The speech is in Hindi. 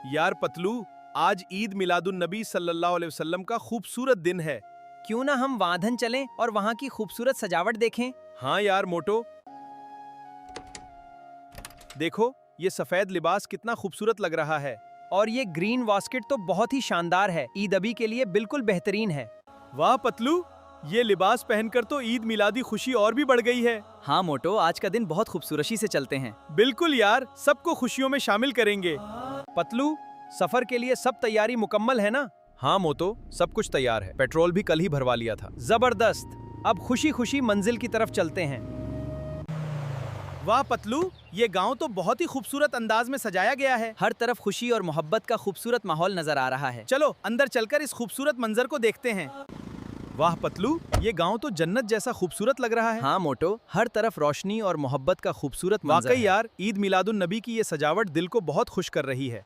यार पतलू, आज ईद मिलादुन नबी सल्लल्लाहु अलैहि वसल्लम का खूबसूरत दिन है। क्यों ना हम वाधन चलें और वहाँ की खूबसूरत सजावट देखें। हाँ यार मोटो, देखो ये सफेद लिबास कितना खूबसूरत लग रहा है। और ये ग्रीन वास्केट तो बहुत ही शानदार है, ईद अबी के लिए बिल्कुल बेहतरीन है। वाह पतलू, ये लिबास पहनकर तो ईद मिलादी खुशी और भी बढ़ गई है। हाँ मोटो, आज का दिन बहुत खूबसूरती से चलते हैं। बिल्कुल यार, सबको खुशियों में शामिल करेंगे। पतलू, सफर के लिए सब तैयारी मुकम्मल है ना? हाँ मोटो, सब कुछ तैयार है। पेट्रोल भी कल ही भरवा लिया था। जबरदस्त, अब खुशी खुशी मंजिल की तरफ चलते हैं। वाह पतलू, ये गांव तो बहुत ही खूबसूरत अंदाज में सजाया गया है। हर तरफ खुशी और मोहब्बत का खूबसूरत माहौल नजर आ रहा है। चलो अंदर चलकर इस खूबसूरत मंजर को देखते हैं। वाह पतलू, ये गांव तो जन्नत जैसा खूबसूरत लग रहा है। हाँ मोटो, हर तरफ रोशनी और मोहब्बत का खूबसूरत मंजर वाकई है। यार, ईद मिलादुन नबी की ये सजावट दिल को बहुत खुश कर रही है।